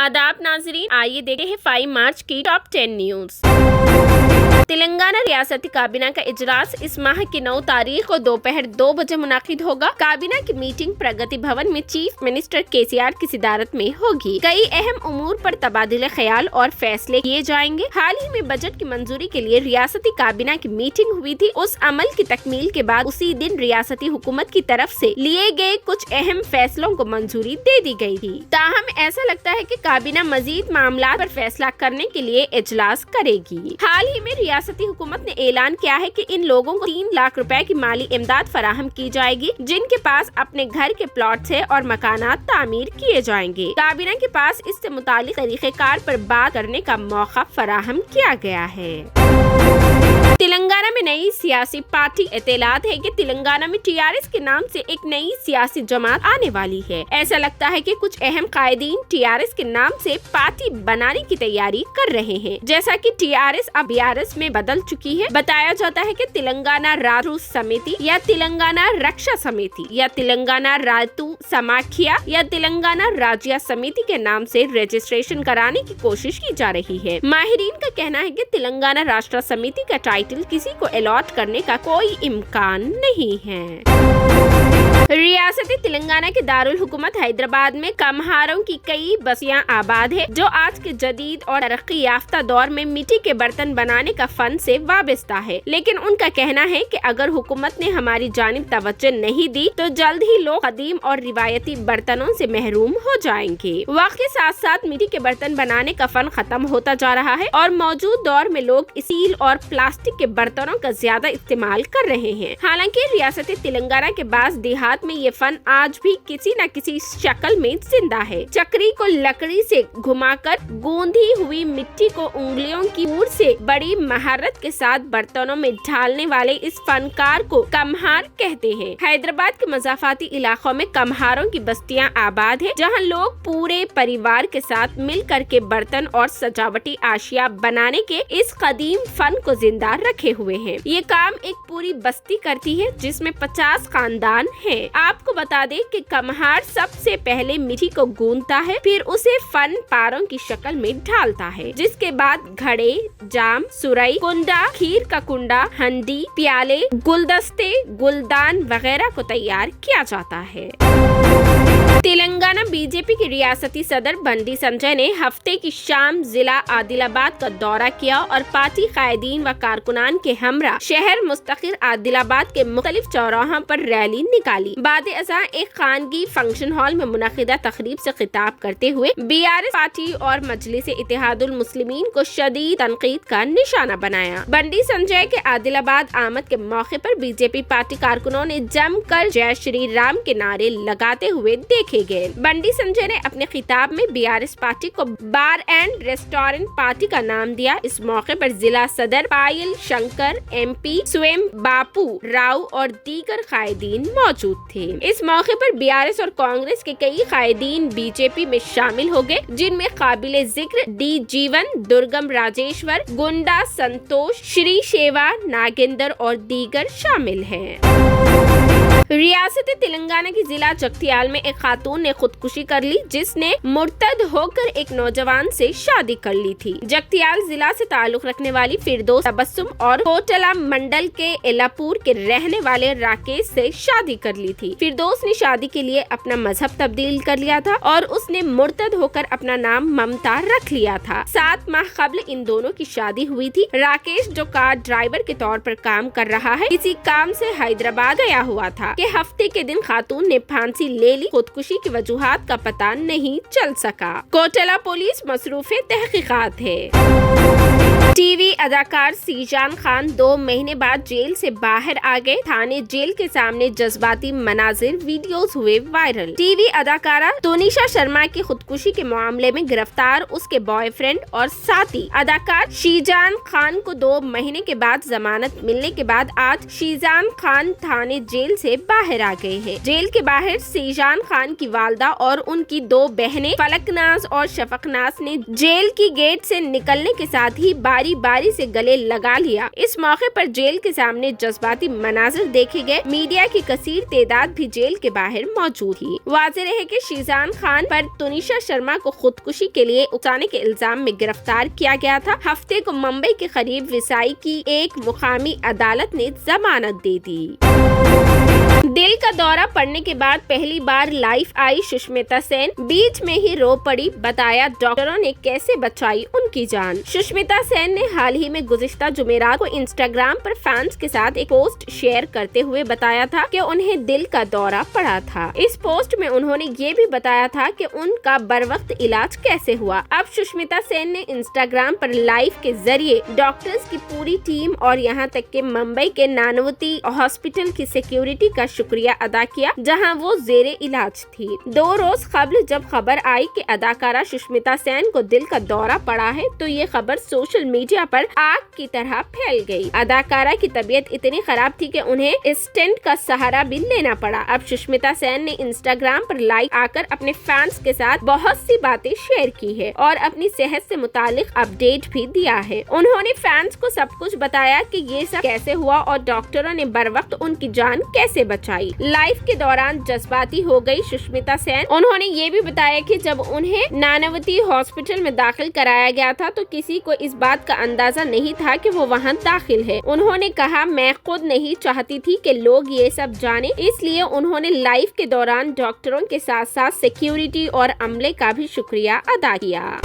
आदाब नाजरीन, आइए देखते हैं 5 मार्च की टॉप 10 न्यूज। तेलंगाना रियासती काबीना का इजलास इस माह की 9 तारीख को दोपहर 2 बजे मुनाकिद होगा। काबीना की मीटिंग प्रगति भवन में चीफ मिनिस्टर केसीआर की सिदारत में होगी। कई अहम उमूर पर तबादले ख्याल और फैसले किए जाएंगे। हाल ही में बजट की मंजूरी के लिए रियासती काबीना की मीटिंग हुई थी। उस अमल की तकमील के बाद उसी दिन रियासती हुकूमत की तरफ से लिए गए कुछ अहम फैसलों को मंजूरी दे दी गई थी। ताहम ऐसा लगता है कि काबीना मजीद मामला पर फैसला करने के लिए इजलास करेगी। हाल ही में रियासती हुकूमत ने ऐलान किया है कि इन लोगों को 3 लाख रुपए की माली इमदाद फराहम की जाएगी, जिनके पास अपने घर के प्लॉट्स है और मकानात तामीर किए जाएंगे। काबीना के पास इससे मुतालिक तरीक़ेकार पर बात करने का मौका फराहम किया गया है। तेलंगाना में नई सियासी पार्टी। इत्तेलात है कि तेलंगाना में टीआरएस के नाम से एक नई सियासी जमात आने वाली है। ऐसा लगता है कि कुछ अहम कायदीन टीआरएस के नाम से पार्टी बनाने की तैयारी कर रहे हैं। जैसा कि टीआरएस अब बीआरएस में बदल चुकी है। बताया जाता है कि तेलंगाना राजू समिति या तेलंगाना रक्षा समिति या तेलंगाना रातू समाखिया या तेलंगाना राज्य समिति के नाम से रजिस्ट्रेशन कराने की कोशिश की जा रही है। माहिरीन का कहना है कि तेलंगाना राष्ट्र समिति का टाइटल किसी को अलॉट करने का कोई इम्कान नहीं है। रियासती तेलंगाना के दारुल हुकूमत हैदराबाद में कमहारों की कई बस्तियां आबाद है, जो आज के जदीद और तरक्की याफ्ता दौर में मिट्टी के बर्तन बनाने का फन से वाबस्ता है। लेकिन उनका कहना है कि अगर हुकूमत ने हमारी जानिब तवज्जो नहीं दी तो जल्द ही लोग कदीम और रिवायती बर्तनों से महरूम हो जाएंगे। वक्त के साथ साथ मिट्टी के बर्तन बनाने का फन खत्म होता जा रहा है और मौजूद दौर में लोग स्टील और प्लास्टिक के बर्तनों का ज्यादा इस्तेमाल कर रहे हैं। हालांकि रियासती तेलंगाना के बाद देहात में ये फन आज भी किसी न किसी शक्ल में जिंदा है। चक्री को लकड़ी से घुमाकर गूंधी हुई मिट्टी को उंगलियों की पूर से बड़ी महारत के साथ बर्तनों में ढालने वाले इस फनकार को कमहार कहते हैं। हैदराबाद के मज़ाफाती इलाकों में कमहारों की बस्तियां आबाद है, जहां लोग पूरे परिवार के साथ मिल कर के बर्तन और सजावटी आशिया बनाने के इस कदीम फन को जिंदा रखे हुए हैं। ये काम एक पूरी बस्ती करती है, जिसमें 50 खानदान हैं। आपको बता दें कि कमहार सबसे पहले मिट्टी को गूंथता है, फिर उसे फन पारों की शक्ल में ढालता है, जिसके बाद घड़े, जाम, सुरई, कुंडा, खीर का कुंडा, हंडी, प्याले, गुलदस्ते, गुलदान वगैरह को तैयार किया जाता है। तेलंगाना बीजेपी के रियासती सदर बंडी संजय ने हफ्ते की शाम जिला आदिलाबाद का दौरा किया और पार्टी कायदीन व कारकुनान के हमरा शहर मुस्तकिल आदिलाबाद के मुख्तलिफ चौराहों पर रैली निकाली। बाद अज़ां एक खानगी फंक्शन हॉल में मुनक़िदा तकरीब से खिताब करते हुए बीआरएस पार्टी और मजलिस इत्तेहादुल मुस्लिमीन को शदीद तनकीद का निशाना बनाया। बंडी संजय के आदिलाबाद आमद के मौके पर बीजेपी पार्टी कारकुनों ने जमकर जय श्री राम के नारे लगाते हुए देखे गए। बंडी संजय ने अपने खिताब में बीआरएस पार्टी को बार एंड रेस्टोरेंट पार्टी का नाम दिया। इस मौके पर जिला सदर पायल शंकर, एमपी स्वयं बापू राव और दीगर कायदीन मौजूद थे। इस मौके पर बीआरएस और कांग्रेस के कई कायदीन बीजेपी में शामिल हो गए, जिनमें काबिले जिक्र डी जीवन, दुर्गम राजेश्वर, गुंडा संतोष, श्री शेवा, नागेंद्र और दीगर शामिल हैं। रियासती तेलंगाना की जिला जगतियाल में एक खातून ने खुदकुशी कर ली, जिसने मुर्तद होकर एक नौजवान से शादी कर ली थी। जगतियाल जिला से ताल्लुक रखने वाली फिरदौस तबस्सुम और कोटला मंडल के एलापुर के रहने वाले राकेश से शादी कर ली थी। फिरदौस ने शादी के लिए अपना मजहब तब्दील कर लिया था और उसने मुर्तद होकर अपना नाम ममता रख लिया था। 7 माह कबल इन दोनों की शादी हुई थी। राकेश, जो कार ड्राइवर के तौर पर काम कर रहा है, किसी काम से हैदराबाद गया हुआ था कि हफ्ते के दिन खातून ने फांसी ले ली। खुदकुशी की वजूहात का पता नहीं चल सका। कोटला पुलिस मसरूफ तहकीकात है। टीवी अदाकार सीजान खान 2 महीने बाद जेल से बाहर आ गए। थाने जेल के सामने जज्बाती मनाजिर वीडियोस हुए वायरल। टीवी अदाकारा तोनिशा शर्मा की खुदकुशी के मामले में गिरफ्तार उसके बॉयफ्रेंड और साथी अदाकार शीजान खान को 2 महीने के बाद जमानत मिलने के बाद आज शीजान खान थाने जेल से बाहर आ गए हैं। जेल के बाहर शीजान खान की वालदा और उनकी 2 बहनें फलकनाज और शफकनाज ने जेल की गेट से निकलने के साथ ही बारी बारी से गले लगा लिया। इस मौके पर जेल के सामने जज्बाती मनाजिर देखे गए। मीडिया की कसीर तादाद भी जेल के बाहर मौजूद थी। वाज़ेह रहे कि शीजान खान पर तुनिशा शर्मा को खुदकुशी के लिए उकसाने के इल्जाम में गिरफ्तार किया गया था। हफ्ते को मुंबई के करीब विसाई की एक मुकामी अदालत ने जमानत दे दी। दिल का दौरा पड़ने के बाद पहली बार लाइव आई सुष्मिता सेन, बीच में ही रो पड़ी। बताया डॉक्टरों ने कैसे बचाई उनकी जान। सुष्मिता सेन ने हाल ही में गुज़िश्ता जुमेरात को इंस्टाग्राम पर फैंस के साथ एक पोस्ट शेयर करते हुए बताया था कि उन्हें दिल का दौरा पड़ा था। इस पोस्ट में उन्होंने ये भी बताया था कि उनका बरवक्त इलाज कैसे हुआ। अब सुष्मिता सेन ने इंस्टाग्राम पर लाइव के जरिए डॉक्टर्स की पूरी टीम और यहाँ तक के मुंबई के नानवती हॉस्पिटल की सिक्योरिटी का शुक्रिया अदा किया, जहां वो जेरे इलाज थी। 2 रोज कबल जब खबर आई कि अदाकारा सुष्मिता सेन को दिल का दौरा पड़ा है, तो ये खबर सोशल मीडिया पर आग की तरह फैल गई। अदाकारा की तबीयत इतनी खराब थी कि उन्हें स्टेंट का सहारा भी लेना पड़ा। अब सुष्मिता सेन ने इंस्टाग्राम पर लाइव आकर अपने फैंस के साथ बहुत सी बातें शेयर की है और अपनी सेहत से मुतालिक अपडेट भी दिया है। उन्होंने फैंस को सब कुछ बताया कि ये सब कैसे हुआ और डॉक्टरों ने बरवक्त उनकी जान कैसे बचाई। लाइव के दौरान जज्बाती हो गई सुष्मिता सेन। उन्होंने ये भी बताया कि जब उन्हें नानावती हॉस्पिटल में दाखिल कराया गया था तो किसी को इस बात का अंदाजा नहीं था कि वो वहाँ दाखिल है। उन्होंने कहा, मैं खुद नहीं चाहती थी कि लोग ये सब जाने, इसलिए उन्होंने लाइव के दौरान डॉक्टरों के साथ साथ सिक्योरिटी और अमले का भी शुक्रिया अदा किया।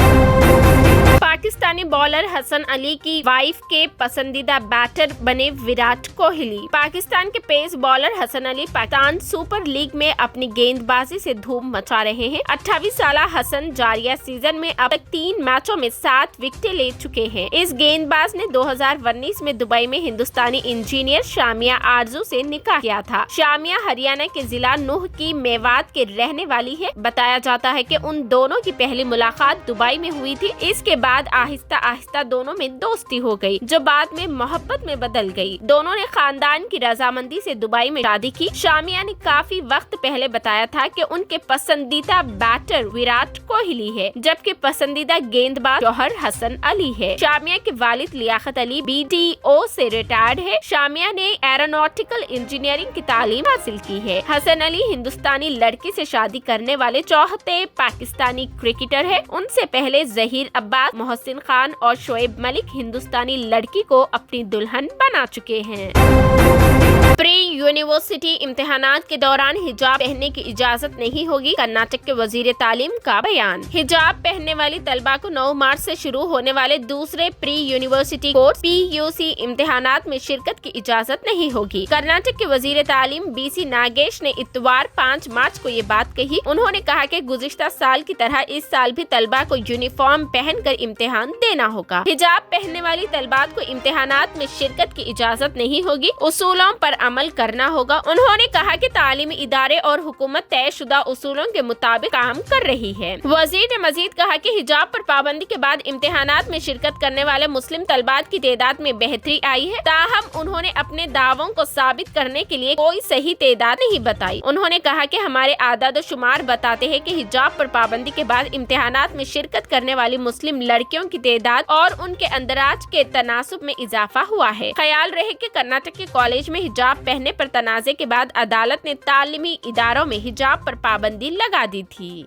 पाकिस्तानी बॉलर हसन अली की वाइफ के पसंदीदा बैटर बने विराट कोहली। पाकिस्तान के पेस बॉलर हसन अली पाकिस्तान सुपर लीग में अपनी गेंदबाजी से धूम मचा रहे हैं। 28 साल हसन जारिया सीजन में अब तक 3 मैचों में 7 विकेटें ले चुके हैं। इस गेंदबाज ने 2019 में दुबई में हिंदुस्तानी इंजीनियर शामिया आरजू से निकाह किया था। शामिया हरियाणा के जिला नूह की मेवात के रहने वाली है। बताया जाता है कि उन दोनों की पहली मुलाकात दुबई में हुई थी। इसके बाद आहिस्ता आहिस्ता दोनों में दोस्ती हो गई, जो बाद में मोहब्बत में बदल गई। दोनों ने खानदान की रजामंदी से दुबई में शादी की। शामिया ने काफी वक्त पहले बताया था कि उनके पसंदीदा बैटर विराट कोहली है, जबकि पसंदीदा गेंदबाज जौहर हसन अली है। शामिया के वालिद लियाकत अली BDO से रिटायर्ड है। शामिया ने एरोनॉटिकल इंजीनियरिंग की तालीम हासिल की है। हसन अली हिंदुस्तानी लड़की से शादी करने वाले चौथे पाकिस्तानी क्रिकेटर है। उनसे पहले जहीर अब्बास, मोहसिन खान और शोएब मलिक हिंदुस्तानी लड़की को अपनी दुल्हन बना चुके हैं। प्री यूनिवर्सिटी इम्तिहानात के दौरान हिजाब पहनने की इजाजत नहीं होगी, कर्नाटक के वजीर तालीम का बयान। हिजाब पहनने वाली तलबा को 9 मार्च से शुरू होने वाले दूसरे प्री यूनिवर्सिटी कोर्स PUC इम्तिहानात में शिरकत की इजाजत नहीं होगी। कर्नाटक के वजीर तालीम BC नागेश ने इतवार 5 मार्च को ये बात कही। उन्होंने कहा कि गुज़िश्ता साल की तरह इस साल भी तलबा को यूनिफॉर्म पहनकर इम्तिहान देना होगा। हिजाब पहनने वाली तलबात को इम्तिहानात में शिरकत की इजाजत नहीं होगी, उसूलों पर अमल करना होगा। उन्होंने कहा कि तालीमी इदारे और हुकूमत तयशुदा उसूलों के मुताबिक काम कर रही है। वजीर ने मजीद कहा कि हिजाब पर पाबंदी के बाद इम्तिहानात में शिरकत करने वाले मुस्लिम तलबात की तादाद में बेहतरी आई है, ताहम उन्होंने अपने दावों को साबित करने के लिए कोई सही तादाद नहीं बताई। उन्होंने कहा कि हमारे आदाद शुमार बताते हैं कि हिजाब पर पाबंदी के बाद इम्तिहानात में शिरकत करने वाली मुस्लिम लड़कियों की तादाद और उनके अंदराज के तनासुब में इजाफा हुआ है। ख्याल रहे कि कर्नाटक के कॉलेज में हिजाब पहनने पर तनाज़े के बाद अदालत ने तालीमी इदारों में हिजाब पर पाबंदी लगा दी थी।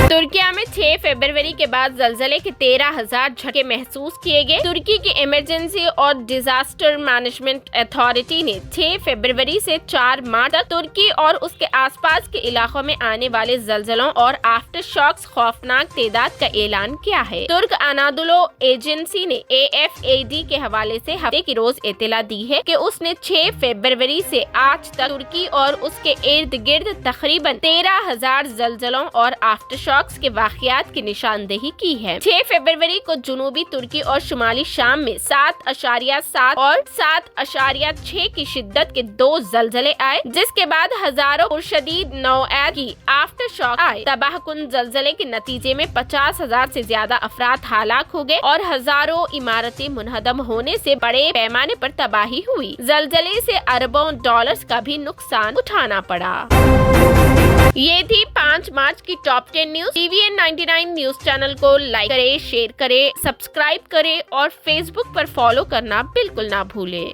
तुर्किया में 6 फरवरी के बाद ज़लज़ले के 13,000 झटके महसूस किए गए। तुर्की की इमरजेंसी और डिजास्टर मैनेजमेंट अथॉरिटी ने 6 फरवरी से 4 मार्च तक तुर्की और उसके आसपास के इलाकों में आने वाले ज़लज़लों और आफ्टर शॉक्स खौफनाक तादाद का ऐलान किया है। तुर्क अनादोलू एजेंसी ने AFAD के हवाले से हफ्ते की रोज इत्तला दी है कि उसने 6 फरवरी से आज तक तुर्की और उसके इर्द गिर्द तकरीबन 13,000 ज़लज़लों और आफ्टर शॉक्स के वाक़यात की निशानदेही की है। 6 फरवरी को जुनूबी तुर्की और शुमाली शाम में 7.7 और 7.6 की शिद्दत के 2 ज़लज़ले आए, जिसके बाद हजारों पुरशदीद नौआत की आफ्टर शॉक आए। तबाहकुन ज़लज़ले के नतीजे में 50,000 से ज्यादा अफराद हलाक हो गए और हजारों इमारतें मुनहदम होने से बड़े पैमाने पर तबाही हुई। ज़लज़ले से अरबों डॉलर्स का भी नुकसान उठाना पड़ा। ये थी 5 मार्च की top 10 news. News TVN 99 news channel को लाइक करें, शेयर करें, सब्सक्राइब करें और फेसबुक पर फॉलो करना बिल्कुल ना भूलें।